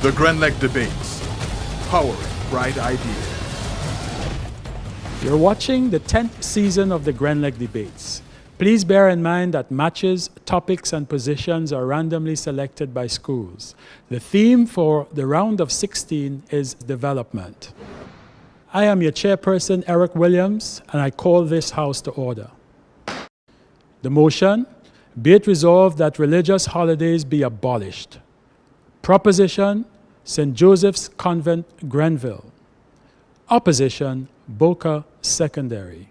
The Grenlec Debates, powering bright ideas. You're watching the 10th season of the Grenlec Debates. Please bear in mind that matches, topics, and positions are randomly selected by schools. The theme for the round of 16 is development. I am your chairperson, Eric Williams, and I call this house to order. The motion, be it resolved that religious holidays be abolished. Proposition, St. Joseph's Convent, Grenville. Opposition, Boca Secondary.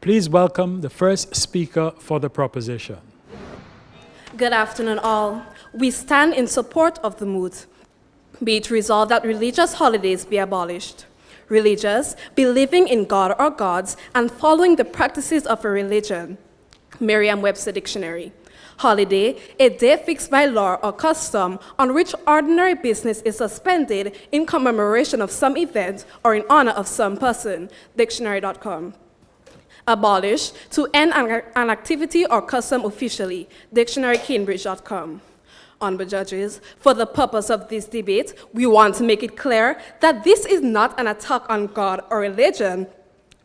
Please welcome the first speaker for the proposition. Good afternoon, all. We stand in support of the moot. Be it resolved that religious holidays be abolished. Religious, believing in God or gods and following the practices of a religion. Merriam-Webster Dictionary. Holiday, a day fixed by law or custom on which ordinary business is suspended in commemoration of some event or in honor of some person. Dictionary.com. Abolish, to end an activity or custom officially. Dictionary.Cambridge.com. Honorable judges, for the purpose of this debate, we want to make it clear that this is not an attack on God or religion,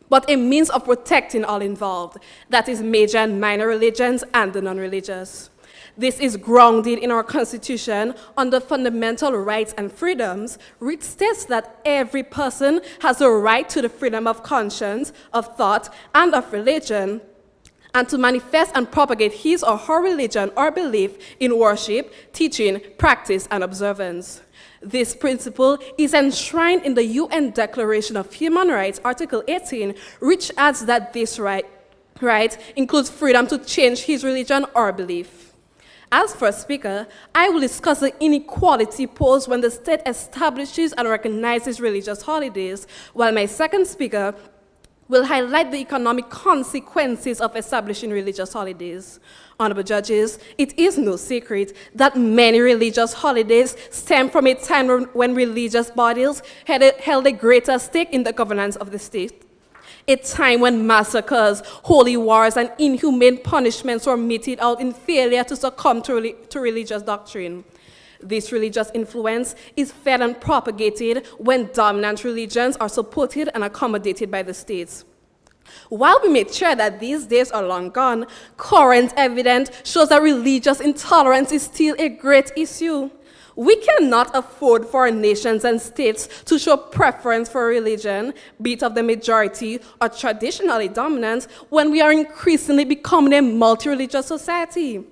but a means of protecting all involved, that is major and minor religions and the non-religious. This is grounded in our Constitution under fundamental rights and freedoms, which states that every person has a right to the freedom of conscience, of thought, and of religion, and to manifest and propagate his or her religion or belief in worship, teaching, practice, and observance. This principle is enshrined in the UN Declaration of Human Rights, Article 18, which adds that this right includes freedom to change his religion or belief. As first speaker, I will discuss the inequality posed when the state establishes and recognizes religious holidays, while my second speaker will highlight the economic consequences of establishing religious holidays. Honorable judges, it is no secret that many religious holidays stem from a time when religious bodies held a greater stake in the governance of the state. A time when massacres, holy wars, and inhumane punishments were meted out in failure to succumb to religious doctrine. This religious influence is fed and propagated when dominant religions are supported and accommodated by the states. While we may share that these days are long gone, current evidence shows that religious intolerance is still a great issue. We cannot afford for our nations and states to show preference for religion, be it of the majority or traditionally dominant, when we are increasingly becoming a multi-religious society.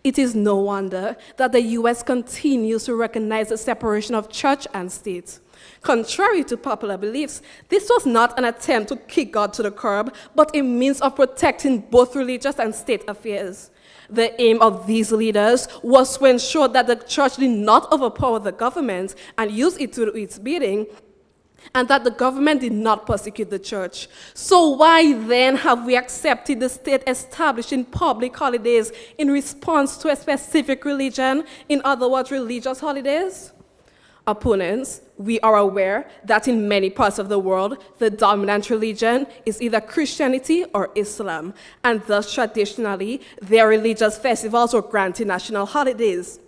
It is no wonder that the US continues to recognize the separation of church and state. Contrary to popular beliefs, this was not an attempt to kick God to the curb, but a means of protecting both religious and state affairs. The aim of these leaders was to ensure that the church did not overpower the government and use it to do its bidding, and that the government did not persecute the church. So why then have we accepted the state establishing public holidays in response to a specific religion, in other words, religious holidays? Opponents, we are aware that in many parts of the world, the dominant religion is either Christianity or Islam, and thus traditionally, their religious festivals were granted national holidays.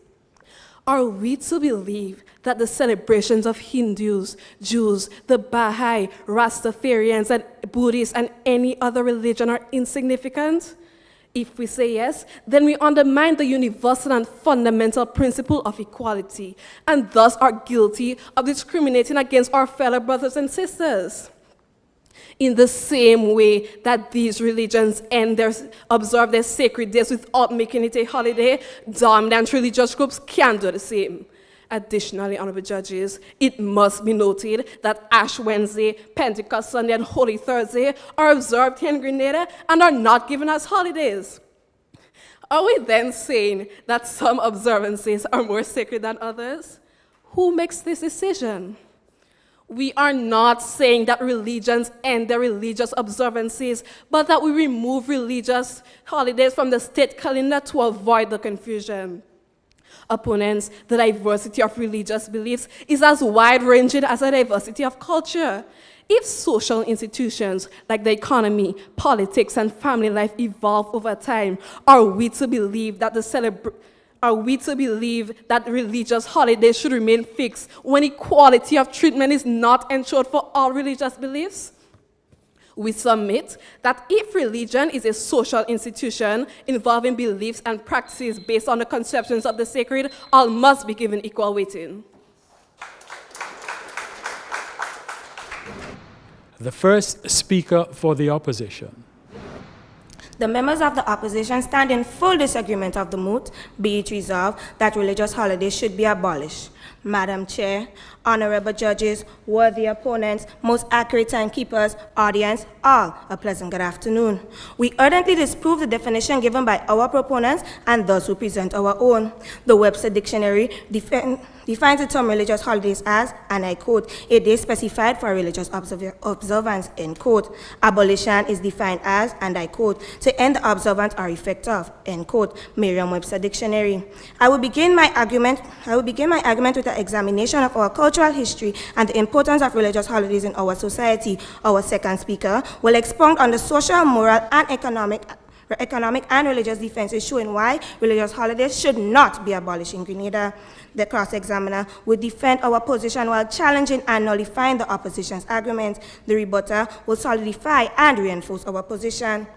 Are we to believe that the celebrations of Hindus, Jews, the Baha'i, Rastafarians, and Buddhists, and any other religion are insignificant? If we say yes, then we undermine the universal and fundamental principle of equality, and thus are guilty of discriminating against our fellow brothers and sisters. In the same way that these religions observe their sacred days without making it a holiday, dominant religious groups can do the same. Additionally, honorable judges, it must be noted that Ash Wednesday, Pentecost Sunday, and Holy Thursday are observed here in Grenada and are not given as holidays. Are we then saying that some observances are more sacred than others? Who makes this decision? We are not saying that religions end their religious observances, but that we remove religious holidays from the state calendar to avoid the confusion. Opponents, the diversity of religious beliefs is as wide-ranging as the diversity of culture. If social institutions like the economy, politics, and family life evolve over time, are we to believe that the Are we to believe that religious holidays should remain fixed when equality of treatment is not ensured for all religious beliefs? We submit that if religion is a social institution involving beliefs and practices based on the conceptions of the sacred, all must be given equal weighting. The first speaker for the opposition. The members of the opposition stand in full disagreement of the moot, be it resolved that religious holidays should be abolished. Madam Chair, honorable judges, worthy opponents, most accurate timekeepers, audience, all a pleasant good afternoon. We ardently disprove the definition given by our proponents and those who present our own. The Webster Dictionary defines the term religious holidays as, and I quote, a day specified for religious observance, end quote. Abolition is defined as, and I quote, to end the observance or effect of, end quote, Merriam-Webster Dictionary. I will begin my argument with an examination of our cultural history and the importance of religious holidays in our society. Our second speaker will expound on the social, moral, and economic and religious defenses showing why religious holidays should not be abolished in Grenada. The cross-examiner will defend our position while challenging and nullifying the opposition's arguments. The rebuttal will solidify and reinforce our position.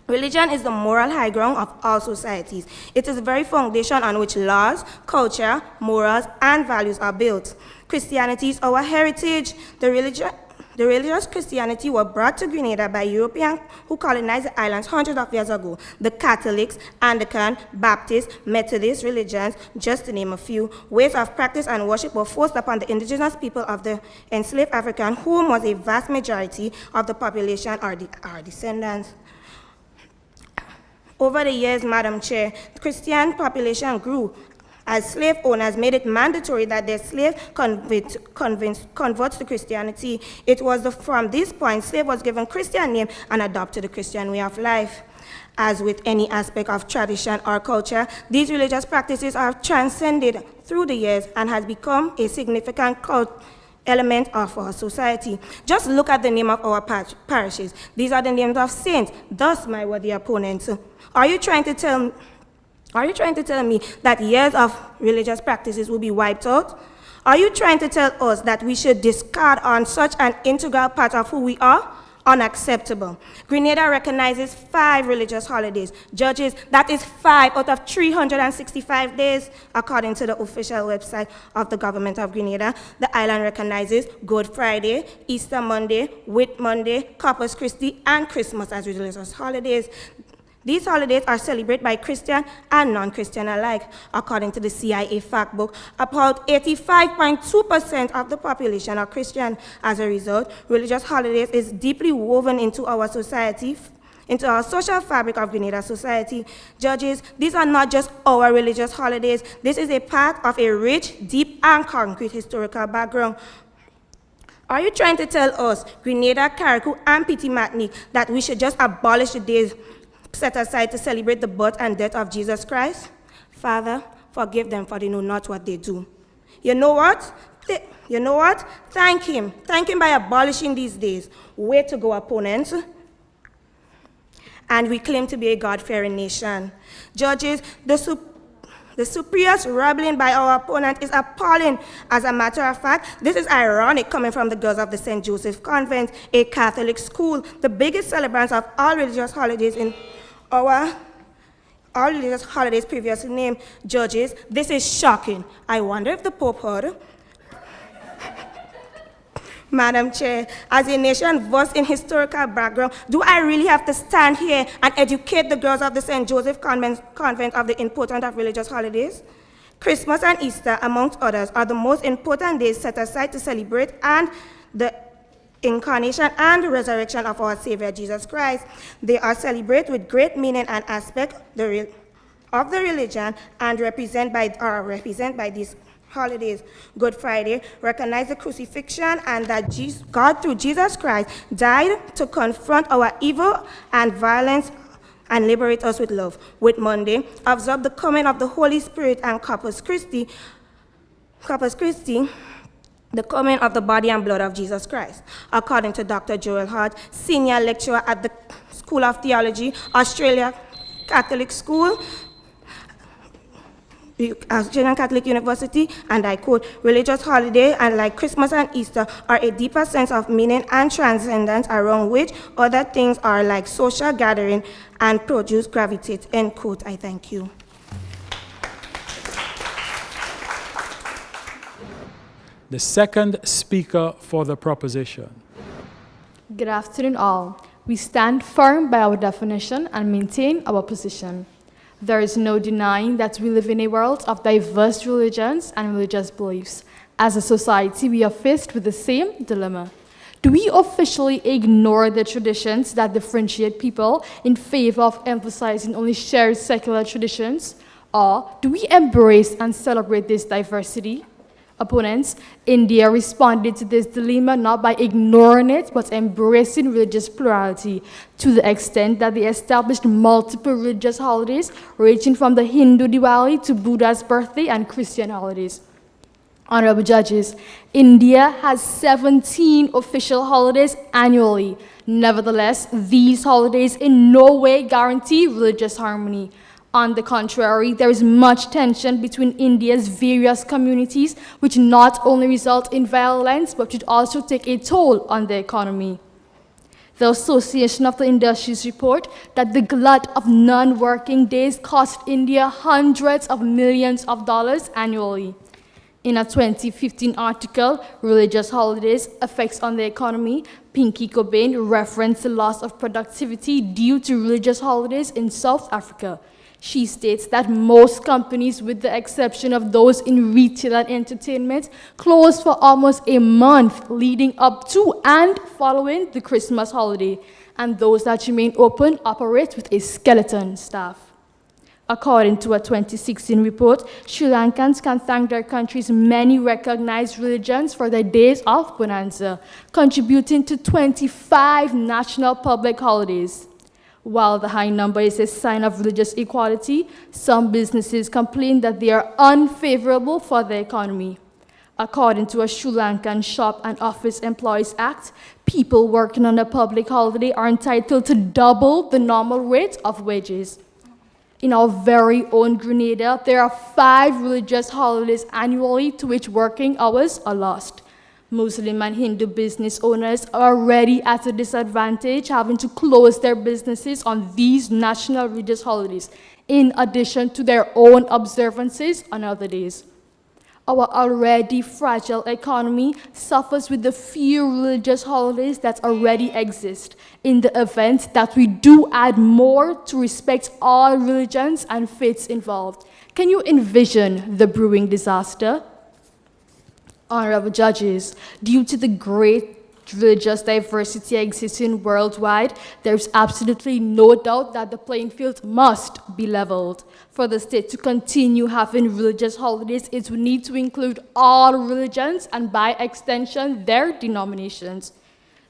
Religion is the moral high ground of all societies. It is the very foundation on which laws, culture, morals, and values are built. Christianity is our heritage. The religious Christianity were brought to Grenada by Europeans who colonized the islands hundreds of years ago. The Catholics, Anglican, Baptist, Methodist religions, just to name a few, ways of practice and worship were forced upon the indigenous people of the enslaved African, whom was a vast majority of the population or our descendants. Over the years, Madam Chair, the Christian population grew as slave owners made it mandatory that their slave converts to Christianity. It was from this point slave was given Christian name and adopted the Christian way of life. As with any aspect of tradition or culture, these religious practices are transcended through the years and has become a significant element of our society. Just look at the name of our parishes. These are the names of saints. Thus, my worthy opponents, are you trying to tell me that years of religious practices will be wiped out? Are you trying to tell us that we should discard on such an integral part of who we are? Unacceptable. Grenada recognizes 5 religious holidays. Judges, that is 5 out of 365 days, according to the official website of the government of Grenada. The island recognizes Good Friday, Easter Monday, Whit Monday, Corpus Christi, and Christmas as religious holidays. These holidays are celebrated by Christian and non-Christian alike. According to the CIA fact book, about 85.2% of the population are Christian. As a result, religious holidays is deeply woven into our society, into our social fabric of Grenada society. Judges, these are not just our religious holidays. This is a part of a rich, deep, and concrete historical background. Are you trying to tell us, Grenada, Carriacou, and Petit Martinique, that we should just abolish the days set aside to celebrate the birth and death of Jesus Christ? Father, forgive them, for they know not what they do. You know what? Thank him. Thank him by abolishing these days. Way to go, opponents. And we claim to be a God-fearing nation. Judges, the superiors rebelling by our opponent is appalling. As a matter of fact, this is ironic coming from the girls of the St. Joseph Convent, a Catholic school, the biggest celebrants of all religious holidays previously named. Judges, this is shocking. I wonder if the Pope heard. Madam Chair, as a nation versed in historical background, do I really have to stand here and educate the girls of the St. Joseph Convent of the importance of religious holidays? Christmas and Easter, amongst others, are the most important days set aside to celebrate and the incarnation and resurrection of our Savior Jesus Christ. They are celebrated with great meaning and aspect of the religion and represent by these holidays. Good Friday recognize the crucifixion and that God through Jesus Christ died to confront our evil and violence and liberate us with love. Whit Monday observe the coming of the Holy Spirit, and Corpus Christi, the coming of the body and blood of Jesus Christ. According to Dr. Joel Hart, senior lecturer at the School of Theology, Australia Catholic School, as General Catholic University, and I quote, religious holiday, and like Christmas and Easter, are a deeper sense of meaning and transcendence around which other things are like social gathering and produce gravitate, end quote. I thank you. The second speaker for the proposition. Good afternoon, all. We stand firm by our definition and maintain our position. There is no denying that we live in a world of diverse religions and religious beliefs. As a society, we are faced with the same dilemma. Do we officially ignore the traditions that differentiate people in favor of emphasizing only shared secular traditions? Or do we embrace and celebrate this diversity? Opponents, India responded to this dilemma not by ignoring it, but embracing religious plurality to the extent that they established multiple religious holidays, ranging from the Hindu Diwali to Buddha's birthday and Christian holidays. Honorable judges, India has 17 official holidays annually. Nevertheless, these holidays in no way guarantee religious harmony. On the contrary, there is much tension between India's various communities, which not only result in violence, but which also take a toll on the economy. The Association of the Industries report that the glut of non-working days cost India hundreds of millions of dollars annually. In a 2015 article, Religious Holidays, Effects on the Economy, Pinky Cobain referenced the loss of productivity due to religious holidays in South Africa. She states that most companies, with the exception of those in retail and entertainment, close for almost a month leading up to and following the Christmas holiday, and those that remain open operate with a skeleton staff. According to a 2016 report, Sri Lankans can thank their country's many recognized religions for their days of bonanza, contributing to 25 national public holidays. While the high number is a sign of religious equality, some businesses complain that they are unfavorable for the economy. According to a Sri Lankan Shop and Office Employees Act, people working on a public holiday are entitled to double the normal rate of wages. In our very own Grenada, there are 5 religious holidays annually to which working hours are lost. Muslim and Hindu business owners are already at a disadvantage, having to close their businesses on these national religious holidays, in addition to their own observances on other days. Our already fragile economy suffers with the few religious holidays that already exist, in the event that we do add more to respect all religions and faiths involved. Can you envision the brewing disaster? Honorable judges, due to the great religious diversity existing worldwide, there's absolutely no doubt that the playing field must be leveled. For the state to continue having religious holidays, it would need to include all religions and, by extension, their denominations.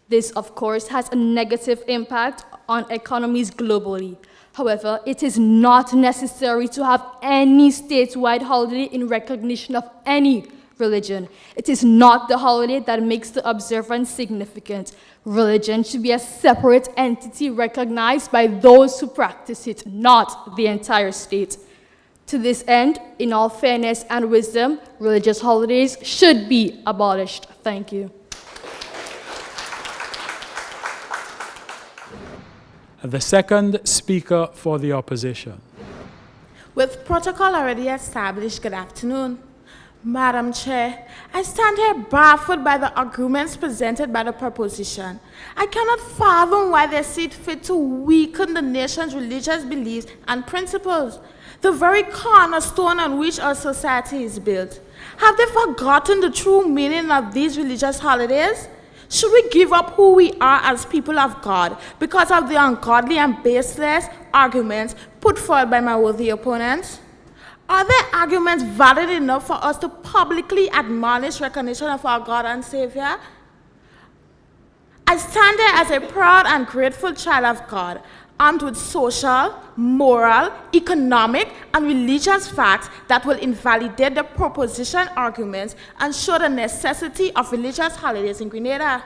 This, of course, has a negative impact on economies globally. However, it is not necessary to have any statewide holiday in recognition of any religion. It is not the holiday that makes the observance significant. Religion should be a separate entity recognized by those who practice it, not the entire state. To this end, in all fairness and wisdom, religious holidays should be abolished. Thank you. The second speaker for the opposition. With protocol already established, good afternoon. Madam Chair, I stand here baffled by the arguments presented by the proposition. I cannot fathom why they see fit to weaken the nation's religious beliefs and principles, the very cornerstone on which our society is built. Have they forgotten the true meaning of these religious holidays? Should we give up who we are as people of God because of the ungodly and baseless arguments put forward by my worthy opponents? Are their arguments valid enough for us to publicly admonish recognition of our God and Savior? I stand here as a proud and grateful child of God, armed with social, moral, economic, and religious facts that will invalidate the proposition arguments and show the necessity of religious holidays in Grenada.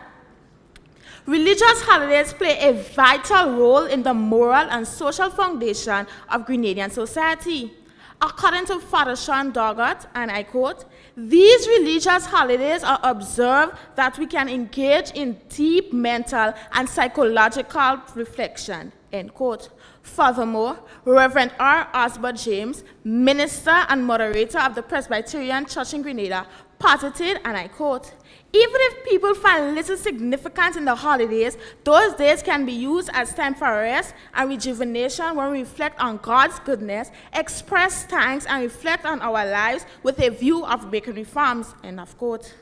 Religious holidays play a vital role in the moral and social foundation of Grenadian society. According to Father Sean Doggett, and I quote, "These religious holidays are observed that we can engage in deep mental and psychological reflection," end quote. Furthermore, Reverend R. Osbert James, minister and moderator of the Presbyterian Church in Grenada, posited, and I quote, "Even if people find little significance in the holidays, those days can be used as time for rest and rejuvenation when we reflect on God's goodness, express thanks, and reflect on our lives with a view of making reforms," end of quote.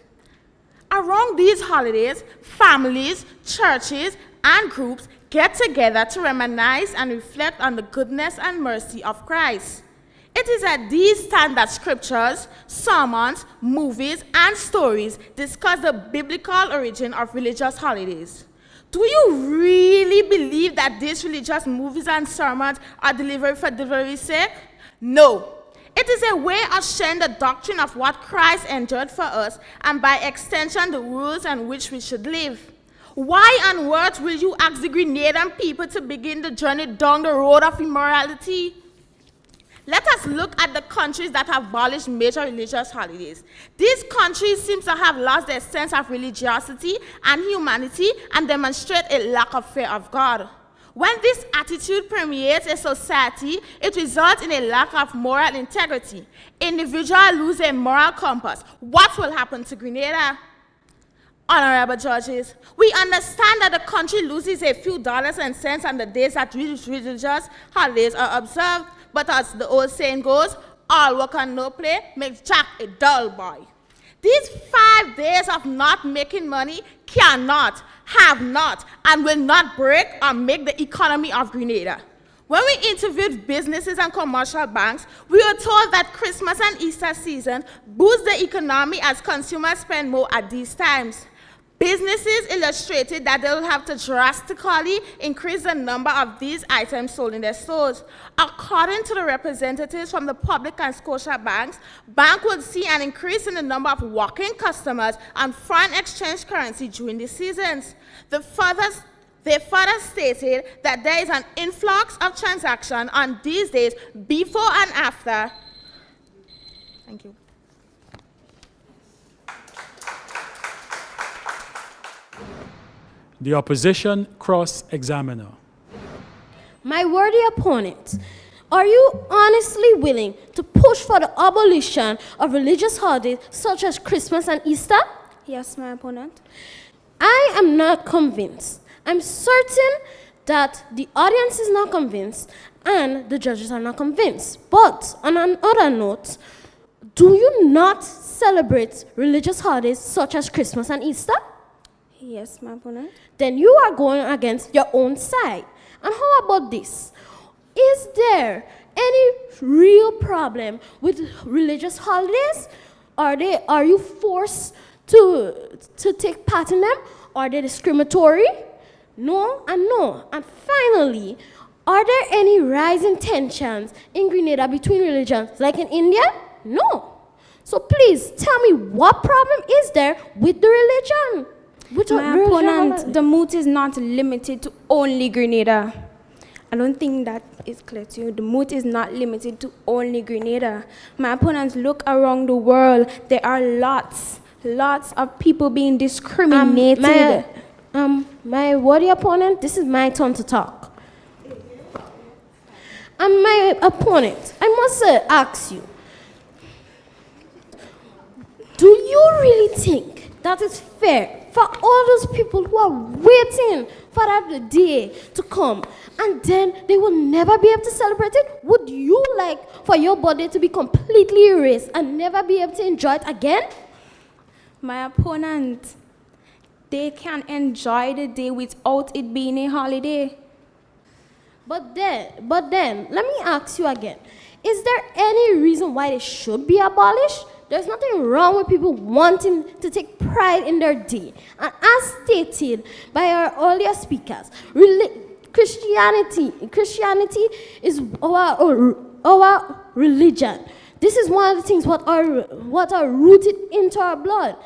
Around these holidays, families, churches, and groups get together to reminisce and reflect on the goodness and mercy of Christ. It is at these times that scriptures, sermons, movies, and stories discuss the biblical origin of religious holidays. Do you really believe that these religious movies and sermons are delivered for delivery's sake? No. It is a way of sharing the doctrine of what Christ endured for us, and by extension, the rules on which we should live. Why on earth will you ask the Grenadian people to begin the journey down the road of immorality? Let us look at the countries that have abolished major religious holidays. These countries seem to have lost their sense of religiosity and humanity and demonstrate a lack of fear of God. When this attitude permeates a society, it results in a lack of moral integrity. Individuals lose a moral compass. What will happen to Grenada? Honorable judges, we understand that the country loses a few dollars and cents on the days that religious holidays are observed, but as the old saying goes, all work and no play makes Jack a dull boy. These 5 days of not making money cannot, have not, and will not break or make the economy of Grenada. When we interviewed businesses and commercial banks, we were told that Christmas and Easter season boost the economy as consumers spend more at these times. Businesses illustrated that they will have to drastically increase the number of these items sold in their stores. According to the representatives from the public and Scotia banks, bank would see an increase in the number of walk-in customers and foreign exchange currency during the seasons. They further stated that there is an influx of transaction on these days before and after. Thank you. The opposition cross-examiner. My worthy opponent, are you honestly willing to push for the abolition of religious holidays such as Christmas and Easter? Yes, my opponent. I am not convinced. I'm certain that the audience is not convinced and the judges are not convinced. But on another note, do you not celebrate religious holidays such as Christmas and Easter? Yes, my opponent. Then you are going against your own side. And how about this? Is there any real problem with religious holidays? Are you forced to take part in them? Are they discriminatory? No and no. And finally, are there any rising tensions in Grenada between religions, like in India? No. So please tell me, what problem is there with the religion? My opponent, the moot is not limited to only Grenada. I don't think that is clear to you. The moot is not limited to only Grenada. My opponents, look around the world. There are lots of people being discriminated. My worthy opponent, this is my turn to talk. And my opponent, I must ask you, do you really think that it's fair for all those people who are waiting for that day to come and then they will never be able to celebrate it? Would you like for your birthday to be completely erased and never be able to enjoy it again? My opponent, they can enjoy the day without it being a holiday. But then, let me ask you again. Is there any reason why they should be abolished? There's nothing wrong with people wanting to take pride in their day. And as stated by our earlier speakers, Christianity is our religion. This is one of the things what are rooted into our blood.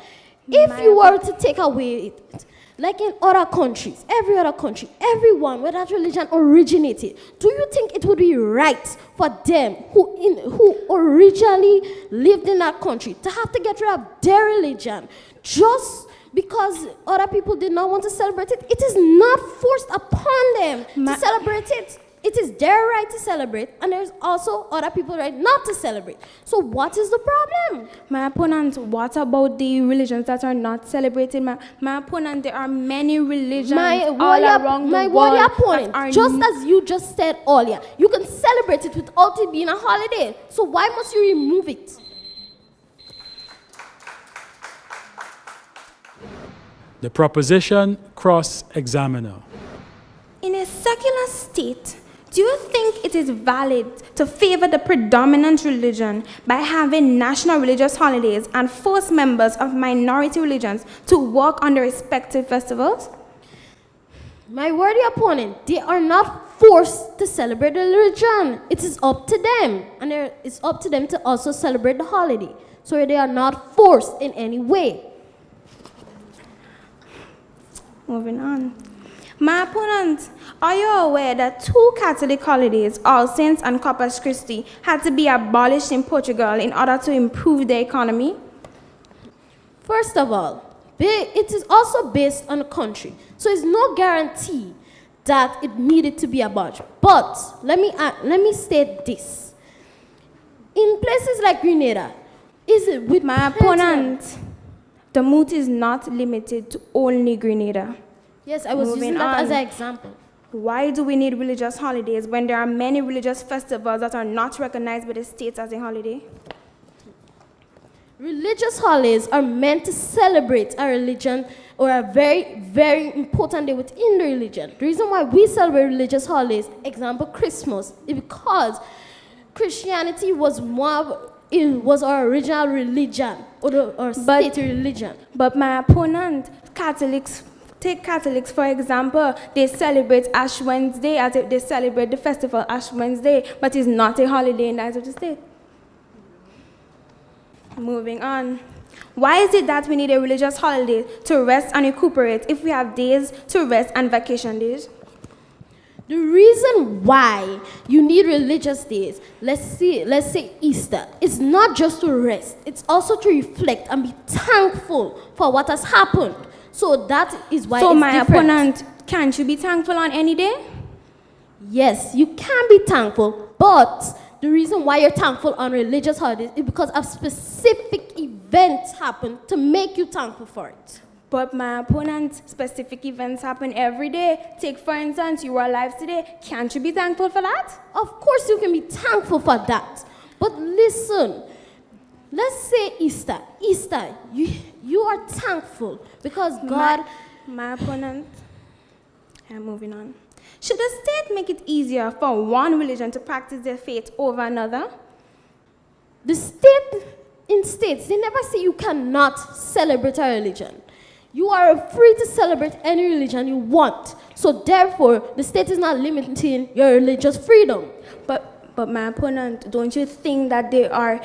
If you were to take away it, like in other countries, every other country, everyone where that religion originated, do you think it would be right for them who originally lived in that country to have to get rid of their religion just because other people did not want to celebrate it? It is not forced upon them to celebrate it. It is their right to celebrate, and there's also other people's right not to celebrate. So what is the problem? My opponent, what about the religions that are not celebrated? My opponent, there are many religions all around the world. My opponent, just as you just said earlier, you can celebrate it without it being a holiday. So why must you remove it? The proposition cross-examiner. In a secular state, do you think it is valid to favor the predominant religion by having national religious holidays and force members of minority religions to work on their respective festivals? My worthy opponent, they are not forced to celebrate the religion. It is up to them, and it's up to them to also celebrate the holiday. So they are not forced in any way. Moving on. My opponent, are you aware that 2 Catholic holidays, All Saints and Corpus Christi, had to be abolished in Portugal in order to improve their economy? First of all, it is also based on the country. So it's no guarantee that it needed to be abolished. But let me state this. In places like Grenada, is it with my opponent? The moot is not limited to only Grenada. Yes, I was using that as an example. Why do we need religious holidays when there are many religious festivals that are not recognized by the state as a holiday? Religious holidays are meant to celebrate a religion or a very, very important day within the religion. The reason why we celebrate religious holidays, example Christmas, is because Christianity was our original religion or state religion. But my opponent, Catholics, take Catholics for example, they celebrate Ash Wednesday as if they celebrate the festival Ash Wednesday, but it's not a holiday in the eyes of the state. Moving on. Why is it that we need a religious holiday to rest and recuperate if we have days to rest and vacation days? The reason why you need religious days, let's say Easter, is not just to rest, it's also to reflect and be thankful for what has happened. So that is why so it's my different. Opponent, can't you be thankful on any day? Yes, you can be thankful, but the reason why you're thankful on religious holidays is because of specific events happen to make you thankful for it. But my opponent, specific events happen every day. Take for instance, you are alive today. Can't you be thankful for that? Of course you can be thankful for that. But listen, let's say Easter. Easter, you are thankful because God... My opponent, I'm moving on. Should the state make it easier for one religion to practice their faith over another? The state, in states, they never say you cannot celebrate a religion. You are free to celebrate any religion you want. So therefore, the state is not limiting your religious freedom. But my opponent, don't you think that they are...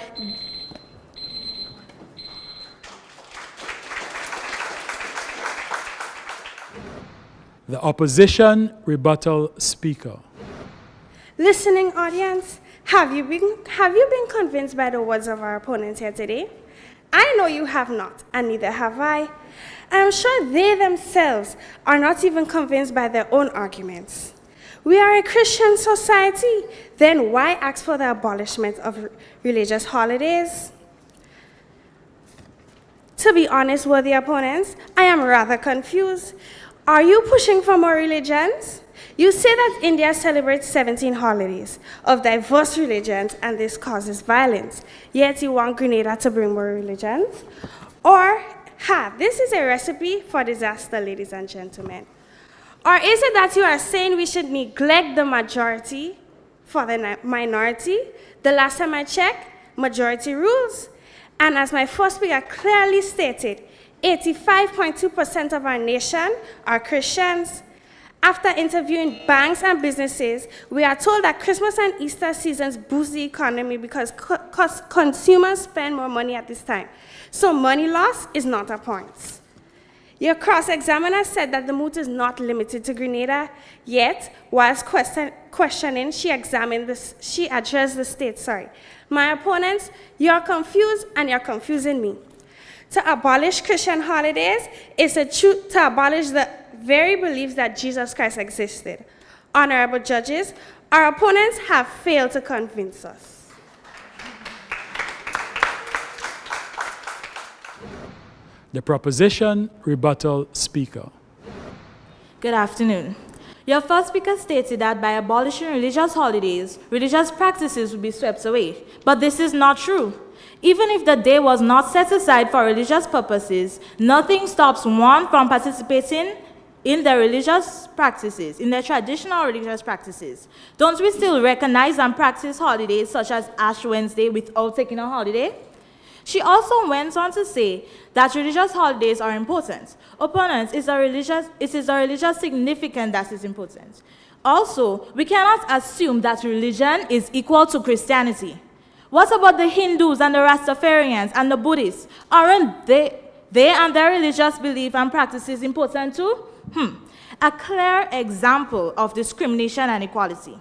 The opposition rebuttal speaker. Listening audience, have you been convinced by the words of our opponents here today? I know you have not, and neither have I. I am sure they themselves are not even convinced by their own arguments. We are a Christian society, then why ask for the abolishment of religious holidays? To be honest, worthy opponents, I am rather confused. Are you pushing for more religions? You say that India celebrates 17 holidays of diverse religions and this causes violence, yet you want Grenada to bring more religions? Or, this is a recipe for disaster, ladies and gentlemen. Or is it that you are saying we should neglect the majority for the minority? The last time I checked, majority rules. And as my first speaker clearly stated, 85.2% of our nation are Christians. After interviewing banks and businesses, we are told that Christmas and Easter seasons boost the economy because consumers spend more money at this time. So money loss is not a point. Your cross-examiner said that the moot is not limited to Grenada, yet, whilst questioning, she addressed the state. My opponents, you're confused and you're confusing me. To abolish Christian holidays is to abolish the very belief that Jesus Christ existed. Honorable judges, our opponents have failed to convince us. The proposition rebuttal speaker. Good afternoon. Your first speaker stated that by abolishing religious holidays, religious practices would be swept away. But this is not true. Even if the day was not set aside for religious purposes, nothing stops one from participating in their religious practices, in their traditional religious practices. Don't we still recognize and practice holidays such as Ash Wednesday without taking a holiday? She also went on to say that religious holidays are important. Opponents, it is a religious significance that is important. Also, we cannot assume that religion is equal to Christianity. What about the Hindus and the Rastafarians and the Buddhists? Aren't they and their religious belief and practices important too? A clear example of discrimination and inequality.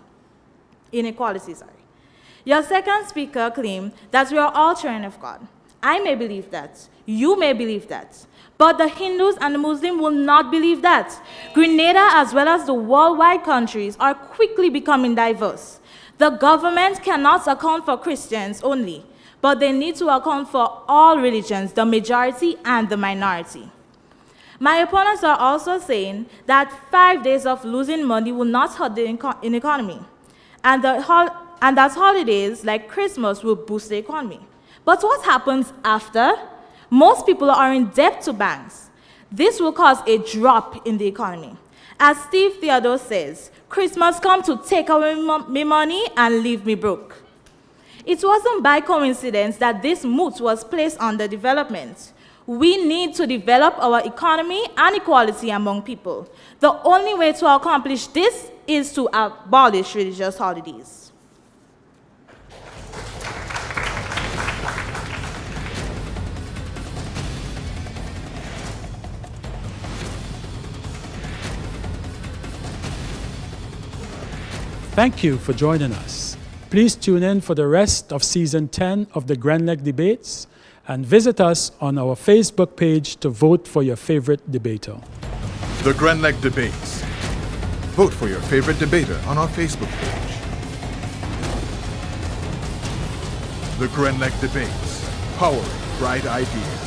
Your second speaker claimed that we are all children of God. I may believe that. You may believe that. But the Hindus and the Muslims will not believe that. Grenada, as well as the worldwide countries, are quickly becoming diverse. The government cannot account for Christians only, but they need to account for all religions, the majority and the minority. My opponents are also saying that 5 days of losing money will not hurt the economy, and that holidays like Christmas will boost the economy. But what happens after? Most people are in debt to banks. This will cause a drop in the economy. As Steve Theodore says, Christmas come to take away my money and leave me broke. It wasn't by coincidence that this moot was placed under development. We need to develop our economy and equality among people. The only way to accomplish this is to abolish religious holidays. Thank you for joining us. Please tune in for the rest of Season 10 of the Grenlec Debates and visit us on our Facebook page to vote for your favorite debater. The Grenlec Debates. Vote for your favorite debater on our Facebook page. The Grenlec Debates. Powering bright ideas.